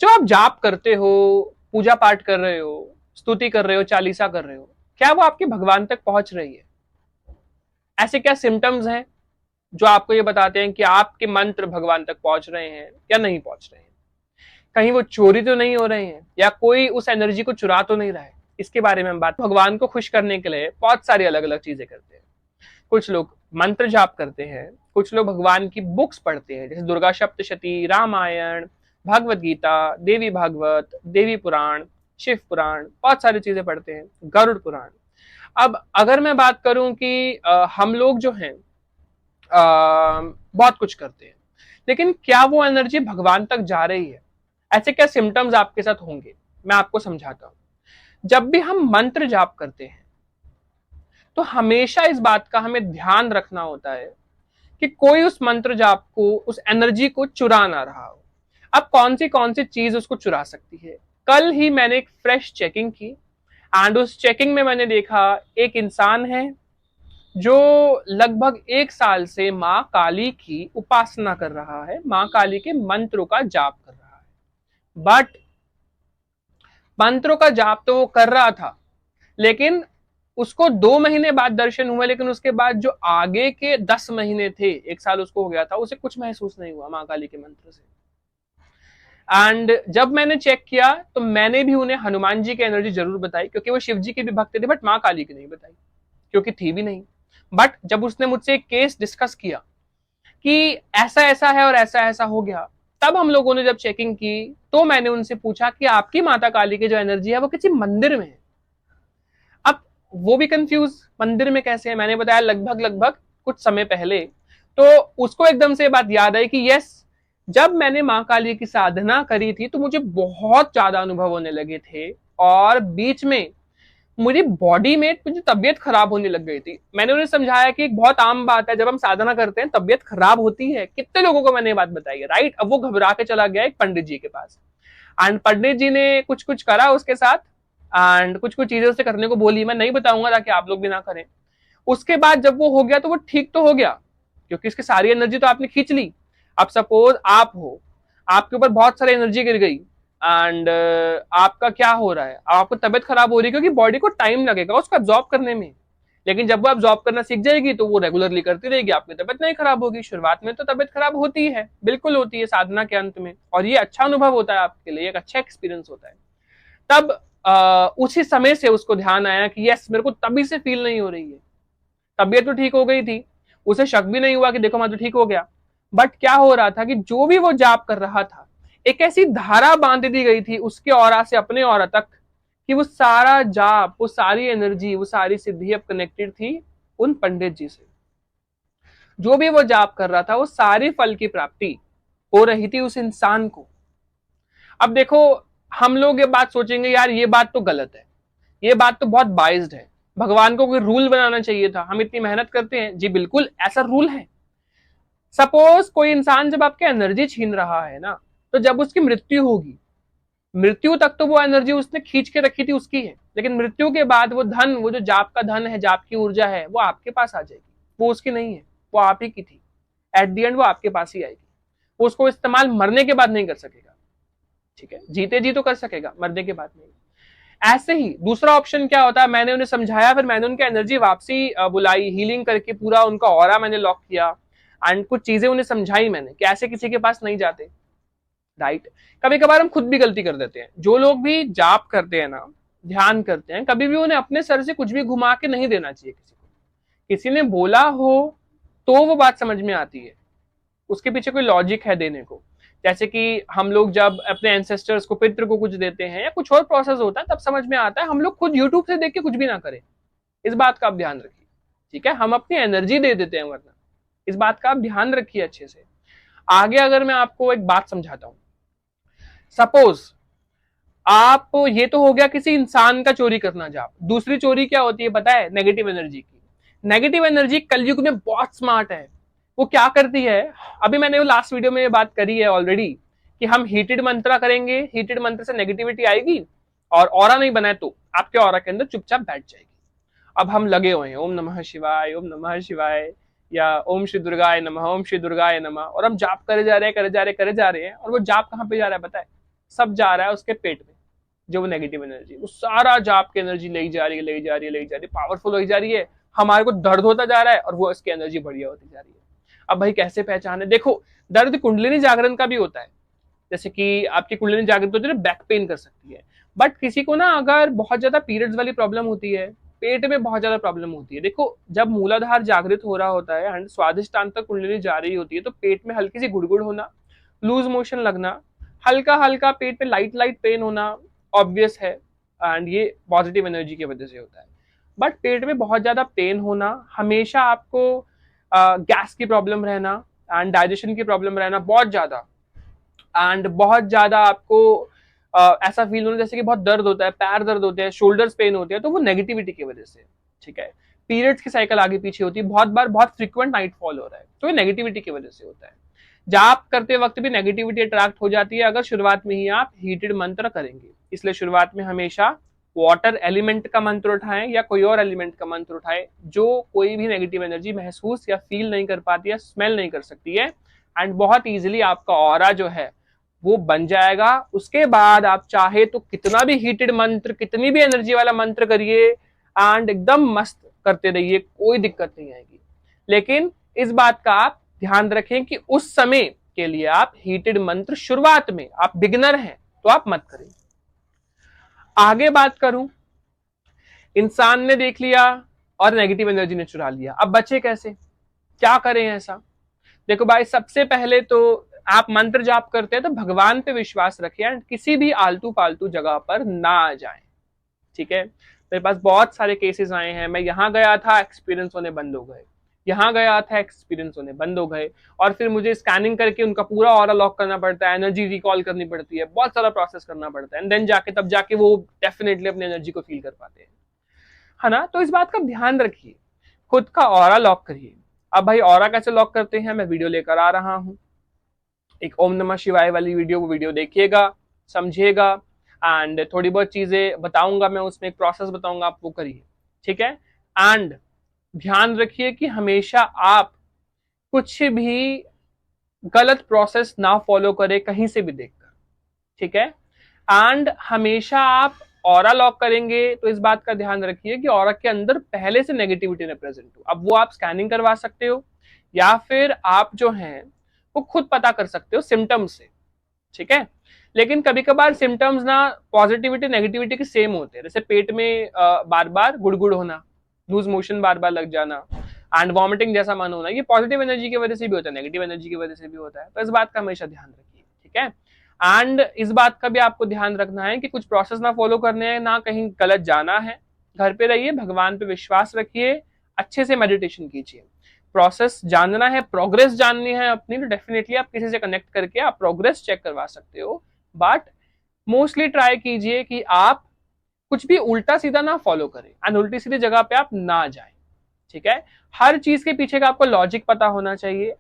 जो आप जाप करते हो, पूजा पाठ कर रहे हो, स्तुति कर रहे हो, चालीसा कर रहे हो, क्या वो आपके भगवान तक पहुंच रही है? ऐसे क्या सिम्टम्स हैं जो आपको ये बताते हैं कि आपके मंत्र भगवान तक पहुंच रहे हैं या नहीं पहुंच रहे हैं? कहीं वो चोरी तो नहीं हो रहे हैं, या कोई उस एनर्जी को चुरा तो नहीं रहा है? इसके बारे में हम बात। भगवान को खुश करने के लिए बहुत सारी अलग अलग चीजें करते हैं। कुछ लोग मंत्र जाप करते हैं, कुछ लोग भगवान की बुक्स पढ़ते हैं, जैसे दुर्गा सप्तशती, रामायण, भगवत गीता, देवी भागवत, देवी पुराण, शिव पुराण, बहुत सारी चीजें पढ़ते हैं, गरुड़ पुराण। अब अगर मैं बात करूं कि हम लोग जो हैं बहुत कुछ करते हैं, लेकिन क्या वो एनर्जी भगवान तक जा रही है? ऐसे क्या सिम्टम्स आपके साथ होंगे? मैं आपको समझाता हूं। जब भी हम मंत्र जाप करते हैं तो हमेशा इस बात का हमें ध्यान रखना होता है कि कोई उस मंत्र जाप को, उस एनर्जी को चुरा ना रहा हो। अब कौन सी चीज उसको चुरा सकती है? कल ही मैंने एक फ्रेश चेकिंग की, एंड उस चेकिंग में मैंने देखा एक इंसान है जो लगभग 1 साल से माँ काली की उपासना कर रहा है, माँ काली के मंत्रों का जाप कर रहा है। बट मंत्रों का जाप तो वो कर रहा था, लेकिन उसको 2 महीने बाद दर्शन हुए, लेकिन उसके बाद जो आगे के 10 महीने थे, 1 साल उसको हो गया था, उसे कुछ महसूस नहीं हुआ माँ काली के मंत्र से। एंड जब मैंने चेक किया तो मैंने भी उन्हें हनुमान जी की एनर्जी जरूर बताई, क्योंकि वो शिव जी के भी भक्त थे, बट माँ काली की नहीं बताई, क्योंकि थी भी नहीं। बट जब उसने मुझसे एक केस डिस्कस किया कि ऐसा ऐसा है और ऐसा ऐसा हो गया, तब हम लोगों ने जब चेकिंग की तो मैंने उनसे पूछा कि आपकी माता काली की जो एनर्जी है वो किसी मंदिर में है। अब वो भी कंफ्यूज, मंदिर में कैसे है? मैंने बताया लगभग लगभग कुछ समय पहले। तो उसको एकदम से बात याद आई कि यस, जब मैंने माँ काली की साधना करी थी तो मुझे बहुत ज्यादा अनुभव होने लगे थे, और बीच में मुझे बॉडी में मुझे तबियत खराब होने लग गई थी। मैंने उन्हें समझाया कि एक बहुत आम बात है, जब हम साधना करते हैं तबियत खराब होती है। कितने लोगों को मैंने ये बात बताई है, राइट? अब वो घबरा के चला गया एक पंडित जी के पास, एंड पंडित जी ने कुछ कुछ करा उसके साथ, एंड कुछ कुछ चीजें उससे करने को बोली, मैं नहीं बताऊंगा ताकि आप लोग भी ना करें। उसके बाद जब वो हो गया तो वो ठीक तो हो गया, क्योंकि इसकी सारी एनर्जी तो आपने खींच ली। अब सपोज आप हो, आपके ऊपर बहुत सारी एनर्जी गिर गई, एंड आपका क्या हो रहा है, आपको तबियत खराब हो रही है, क्योंकि बॉडी को टाइम लगेगा उसको एब्जॉर्ब करने में। लेकिन जब वो एब्जॉर्ब करना सीख जाएगी तो वो रेगुलरली करती रहेगी, आपकी तबियत नहीं खराब होगी। शुरुआत में तो तबियत खराब होती है, बिल्कुल होती है साधना के अंत में, और ये अच्छा अनुभव होता है आपके लिए, एक अच्छा एक्सपीरियंस होता है। तब उसी समय से उसको ध्यान आया कि यस, मेरे को तभी से फील नहीं हो रही है। तबीयत तो ठीक हो गई थी, उसे शक भी नहीं हुआ कि देखो मैं तो ठीक हो गया। बट क्या हो रहा था कि जो भी वो जाप कर रहा था, एक ऐसी धारा बांध दी गई थी उसके ऑरा से अपने ऑरा तक, कि वो सारा जाप, वो सारी एनर्जी, वो सारी सिद्धि अब कनेक्टेड थी उन पंडित जी से। जो भी वो जाप कर रहा था वो सारी फल की प्राप्ति हो रही थी उस इंसान को। अब देखो, हम लोग ये बात सोचेंगे यार ये बात तो गलत है, ये बात तो बहुत बाइज्ड है, भगवान को कोई रूल बनाना चाहिए था, हम इतनी मेहनत करते हैं। जी बिल्कुल, ऐसा रूल है। सपोज कोई इंसान जब आपके एनर्जी छीन रहा है ना, तो जब उसकी मृत्यु होगी, मृत्यु तक तो वो एनर्जी उसने खींच के रखी थी उसकी है, लेकिन मृत्यु के बाद वो धन, वो जो जाप का धन है, जाप की ऊर्जा है, वो आपके पास आ जाएगी। वो उसकी नहीं है, वो आप ही की थी। एट दी एंड वो आपके पास ही आएगी। वो उसको इस्तेमाल मरने के बाद नहीं कर सकेगा, ठीक है? जीते जी तो कर सकेगा, मरने के बाद नहीं। ऐसे ही दूसरा ऑप्शन क्या होता है, मैंने उन्हें समझाया, फिर मैंने उनकी एनर्जी वापसी बुलाई, हीलिंग करके पूरा उनका ऑरा मैंने लॉक किया, एंड कुछ चीजें उन्हें समझाई मैंने कि ऐसे किसी के पास नहीं जाते, राइट? कभी कभार हम खुद भी गलती कर देते हैं। जो लोग भी जाप करते हैं ना, ध्यान करते हैं, कभी भी उन्हें अपने सर से कुछ भी घुमा के नहीं देना चाहिए किसी को। किसी ने बोला हो तो वो बात समझ में आती है, उसके पीछे कोई लॉजिक है देने को। जैसे कि हम लोग जब अपने एंसेस्टर्स को, पितृ को कुछ देते हैं या कुछ और प्रोसेस होता है, तब समझ में आता है। हम लोग खुद यूट्यूब से देख के कुछ भी ना करें, इस बात का आप ध्यान रखिए, ठीक है? हम अपनी एनर्जी दे देते हैं वरना, इस बात का आप ध्यान रखिए अच्छे से। आगे अगर मैं आपको एक बात समझाता हूं, सपोज आप, ये तो हो गया किसी इंसान का चोरी करना जाप। दूसरी चोरी क्या होती है पता है? नेगेटिव एनर्जी की। नेगेटिव एनर्जी कलयुग में बहुत स्मार्ट है। वो क्या करती है, अभी मैंने वो लास्ट वीडियो में ये बात करी है ऑलरेडी, कि हम हीटेड मंत्रा करेंगे, हीटेड मंत्र से नेगेटिविटी आएगी, और ऑरा नहीं बनाए तो आपके ऑरा के अंदर चुपचाप बैठ जाएगी। अब हम लगे हुए हैं ओम नमः शिवाय, ओम नमः शिवाय, या ओम श्री दुर्गाय नमः, ओम श्री दुर्गाय नमः, और हम जाप करे जा रहे हैं, करे जा रहे हैं, करे जा रहे हैं, और वो जाप कहां पे जा रहा है बताए? सब जा रहा है उसके पेट में, जो वो नेगेटिव एनर्जी, वो सारा जाप की एनर्जी ले जा रही है, ले जा रही है, ले जा रही है, पावरफुल हो जा रही है, हमारे को दर्द होता जा रहा है और वो इसकी एनर्जी बढ़िया होती जा रही है। अब भाई कैसे पहचाने? देखो, दर्द कुंडलिनी जागरण का भी होता है, जैसे कि आपकी कुंडलिनी जागृत होती है, बैक पेन कर सकती है। बट किसी को ना अगर बहुत ज्यादा पीरियड्स वाली प्रॉब्लम होती है, पेट में बहुत ज्यादा प्रॉब्लम होती है, देखो जब मूलाधार जागृत हो रहा होता है एंड स्वादिष्टान तक कुंडलिनी जा रही होती है, तो पेट में हल्की सी गुड़गुड़ होना, लूज मोशन लगना, हल्का हल्का पेट में लाइट लाइट पेन होना ऑब्वियस है, एंड ये पॉजिटिव एनर्जी की वजह से होता है। बट पेट में बहुत ज्यादा पेन होना, हमेशा आपको गैस की प्रॉब्लम रहना एंड डाइजेशन की प्रॉब्लम रहना बहुत ज्यादा, एंड बहुत ज्यादा आपको ऐसा फील होना जैसे कि बहुत दर्द होता है, पैर दर्द होते हैं, शोल्डर्स पेन होते हैं, तो वो नेगेटिविटी की वजह से। ठीक है, पीरियड्स की साइकिल आगे पीछे होती है, बहुत बार बहुत फ्रीक्वेंट नाइट फॉल हो रहा है, तो ये नेगेटिविटी की वजह से होता है। जाप करते वक्त भी नेगेटिविटी अट्रैक्ट हो जाती है अगर शुरुआत में ही आप हीटेड मंत्र करेंगे। इसलिए शुरुआत में हमेशा वाटर एलिमेंट का मंत्र उठाएं या कोई और एलिमेंट का मंत्र उठाएं जो कोई भी नेगेटिव एनर्जी महसूस या फील नहीं कर पाती है, स्मेल नहीं कर सकती है, एंड बहुत इजीली आपका ऑरा जो है वो बन जाएगा। उसके बाद आप चाहे तो कितना भी हीटेड मंत्र, कितनी भी एनर्जी वाला मंत्र करिए एंड एकदम मस्त करते रहिए, कोई दिक्कत नहीं आएगी। लेकिन इस बात का आप ध्यान रखें कि उस समय के लिए आप हीटेड मंत्र शुरुआत में, आप बिगिनर हैं तो आप मत करें। आगे बात करूं, इंसान ने देख लिया और नेगेटिव एनर्जी ने चुरा लिया, अब बचे कैसे, क्या करें ऐसा? देखो भाई, सबसे पहले तो आप मंत्र जाप करते हैं तो भगवान पे विश्वास रखिए एंड किसी भी आलतू पालतू जगह पर ना जाएं। ठीक है, मेरे पास बहुत सारे केसेस आए हैं, मैं यहां गया था, एक्सपीरियंस होने बंद हो गए, यहाँ गया था, एक्सपीरियंस होने बंद हो गए, और फिर मुझे स्कैनिंग करके उनका पूरा ऑरा लॉक करना पड़ता है, एनर्जी रिकॉल करनी पड़ती है, बहुत सारा प्रोसेस करना पड़ता है, एंड देन जाके तब जाके वो डेफिनेटली अपनी एनर्जी को फील कर पाते हैं, है ना? तो इस बात का ध्यान रखिए, खुद का ऑरा लॉक करिए। अब भाई ऑरा कैसे लॉक करते हैं, मैं वीडियो लेकर आ रहा हूं, एक ओम नमः शिवाय वाली वीडियो, वो वीडियो देखिएगा, समझिएगा, एंड थोड़ी बहुत चीजें बताऊंगा मैं, उसमें एक प्रोसेस बताऊंगा, आप वो करिए। ठीक है, एंड ध्यान रखिए कि हमेशा आप कुछ भी गलत प्रोसेस ना फॉलो करें कहीं से भी देखकर। ठीक है, एंड हमेशा आप ऑरा लॉक करेंगे तो इस बात का ध्यान रखिए कि ऑरा के अंदर पहले से नेगेटिविटी न प्रेजेंट हो। अब वो आप स्कैनिंग करवा सकते हो या फिर आप जो हैं वो खुद पता कर सकते हो सिम्टम्स से। ठीक है, लेकिन कभी कभार सिम्टम्स ना पॉजिटिविटी नेगेटिविटी के सेम होते हैं, जैसे पेट में बार बार गुड़गुड़ होना, लूज मोशन बार बार लग जाना, एंड वॉमिटिंग जैसा मन होना, ये पॉजिटिव एनर्जी की वजह से भी होता है, नेगेटिव एनर्जी की वजह से भी होता है। तो इस बात का हमेशा ध्यान रखिए। ठीक है, एंड इस बात का भी आपको ध्यान रखना है कि कुछ प्रोसेस ना फॉलो करने हैं, ना कहीं गलत जाना है, घर पे रहिए, भगवान पे विश्वास रखिए, अच्छे से मेडिटेशन कीजिए। प्रोसेस जानना है, प्रोग्रेस जाननी है अपनी, तो डेफिनेटली आप किसी से कनेक्ट करके आप प्रोग्रेस चेक करवा सकते हो, बट मोस्टली ट्राई कीजिए कि आप कुछ भी उल्टा सीधा ना फॉलो करें एंड उल्टी सीधी जगह पे आप ना जाएं। ठीक है, हर चीज के पीछे का आपको लॉजिक पता होना चाहिए।